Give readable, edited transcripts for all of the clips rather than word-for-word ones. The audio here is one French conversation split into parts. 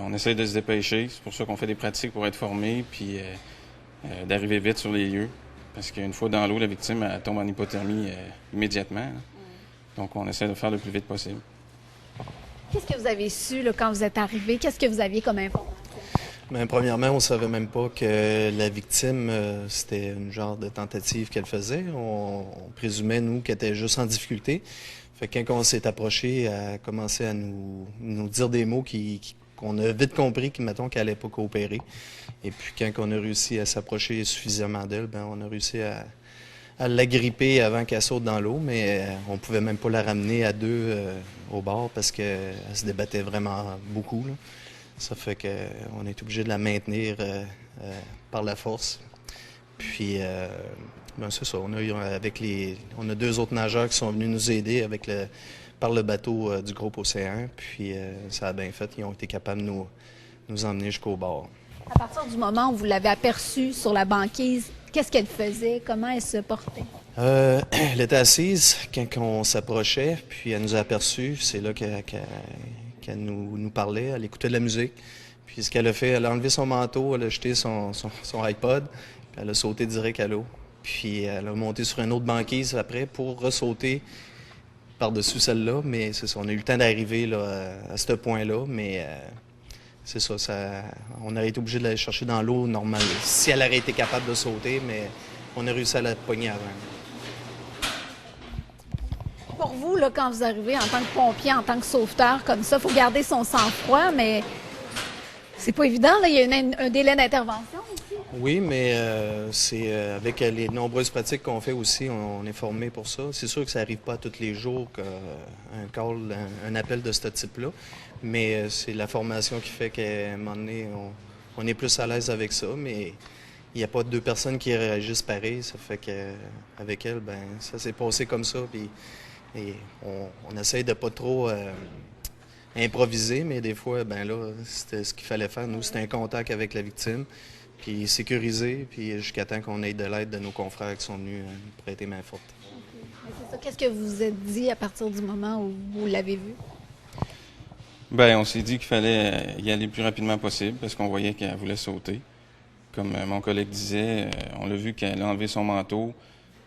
On essaie de se dépêcher, c'est pour ça qu'on fait des pratiques pour être formés, puis d'arriver vite sur les lieux. Parce qu'une fois dans l'eau, la victime elle tombe en hypothermie immédiatement. Là. Donc on essaie de faire le plus vite possible. Qu'est-ce que vous avez su là, quand vous êtes arrivé? Qu'est-ce que vous aviez comme information? Bien, premièrement, on ne savait même pas que la victime, c'était une genre de tentative qu'elle faisait. On présumait, nous, qu'elle était juste en difficulté. Fait que quand on s'est approché, elle a commencé à nous dire des mots qu'on a vite compris mettons, qu'elle n'allait pas coopérer. Et puis quand on a réussi à s'approcher suffisamment d'elle, bien, on a réussi à l'agripper avant qu'elle saute dans l'eau, mais on pouvait même pas la ramener à deux au bord parce qu'elle se débattait vraiment beaucoup, là. Ça fait qu'on est obligé de la maintenir par la force. Puis, ben c'est ça. On a deux autres nageurs qui sont venus nous aider par le bateau du groupe Océan. Puis, ça a bien fait. Ils ont été capables de nous emmener jusqu'au bord. À partir du moment où vous l'avez aperçue sur la banquise, qu'est-ce qu'elle faisait? Comment elle se portait? Elle était assise quand on s'approchait, puis elle nous a aperçus. C'est là qu'elle nous parlait, elle écoutait de la musique. Puis ce qu'elle a fait, elle a enlevé son manteau, elle a jeté son iPod, puis elle a sauté direct à l'eau. Puis elle a monté sur une autre banquise après pour ressauter par-dessus celle-là. Mais c'est ça, on a eu le temps d'arriver là, à ce point-là, mais c'est ça, on aurait été obligé de la chercher dans l'eau normale. Si elle aurait été capable de sauter, mais on a réussi à la pogner avant. Pour vous, là, quand vous arrivez en tant que pompier, en tant que sauveteur comme ça, il faut garder son sang-froid, mais c'est pas évident. Là. Il y a un délai d'intervention aussi. Oui, mais c'est avec les nombreuses pratiques qu'on fait aussi, on est formé pour ça. C'est sûr que ça n'arrive pas tous les jours qu'un call, un appel de ce type-là, mais c'est la formation qui fait qu'à un moment donné, on est plus à l'aise avec ça, mais il n'y a pas deux personnes qui réagissent pareil. Ça fait qu'avec elle, ben ça s'est passé comme ça, puis et on essaye de pas trop improviser, mais des fois, ben là, c'était ce qu'il fallait faire. Nous, c'était un contact avec la victime, puis sécuriser, puis jusqu'à temps qu'on ait de l'aide de nos confrères qui sont venus nous prêter main forte. C'est ça. Qu'est-ce que vous vous êtes dit à partir du moment où vous l'avez vu? Bien, on s'est dit qu'il fallait y aller le plus rapidement possible parce qu'on voyait qu'elle voulait sauter. Comme mon collègue disait, on l'a vu qu'elle a enlevé son manteau,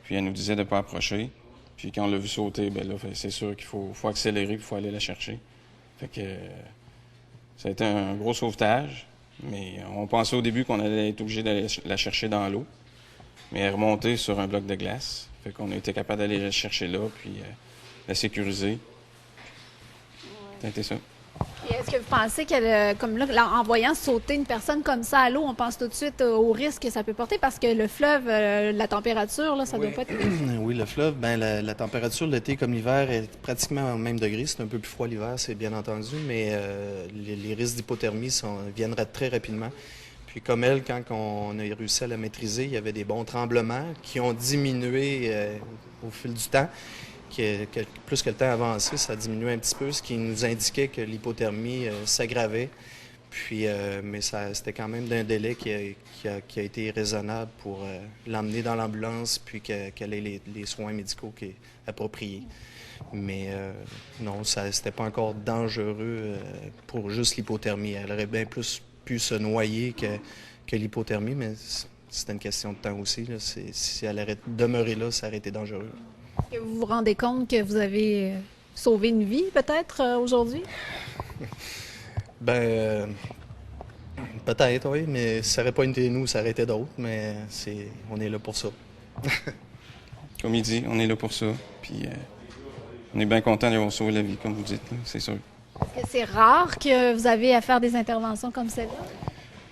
puis elle nous disait de ne pas approcher. Puis quand on l'a vu sauter, ben là, c'est sûr qu'il faut accélérer, il faut aller la chercher. Fait que ça a été un gros sauvetage, mais on pensait au début qu'on allait être obligé d'aller la chercher dans l'eau, mais elle est remontée sur un bloc de glace. Fait qu'on a été capable d'aller la chercher là, puis la sécuriser. Ça a été ça. Et est-ce que vous pensez qu'elle, comme là, en voyant sauter une personne comme ça à l'eau, on pense tout de suite au risque que ça peut porter? Parce que le fleuve, la température, là, ça doit pas être... Oui, le fleuve, ben la température l'été comme l'hiver est pratiquement au même degré. C'est un peu plus froid l'hiver, c'est bien entendu, mais les risques d'hypothermie viennent très rapidement. Puis comme elle, quand on a réussi à la maîtriser, il y avait des bons tremblements qui ont diminué au fil du temps. Plus que le temps avancé, ça a diminué un petit peu, ce qui nous indiquait que l'hypothermie s'aggravait. Puis, mais c'était quand même d'un délai qui a été raisonnable pour l'emmener dans l'ambulance puis qu'elle ait les soins médicaux appropriés. Mais non, c'était pas encore dangereux pour juste l'hypothermie. Elle aurait bien plus pu se noyer que l'hypothermie, mais c'était une question de temps aussi. Là. Si elle aurait demeuré là, ça aurait été dangereux. Est-ce que vous vous rendez compte que vous avez sauvé une vie, peut-être, aujourd'hui? Ben, peut-être, oui, mais ça n'aurait pas été nous, ça aurait été d'autres, mais on est là pour ça. Comme il dit, on est là pour ça, puis on est bien content d'avoir sauvé la vie, comme vous dites, là, c'est sûr. Est-ce que c'est rare que vous avez à faire des interventions comme celle-là?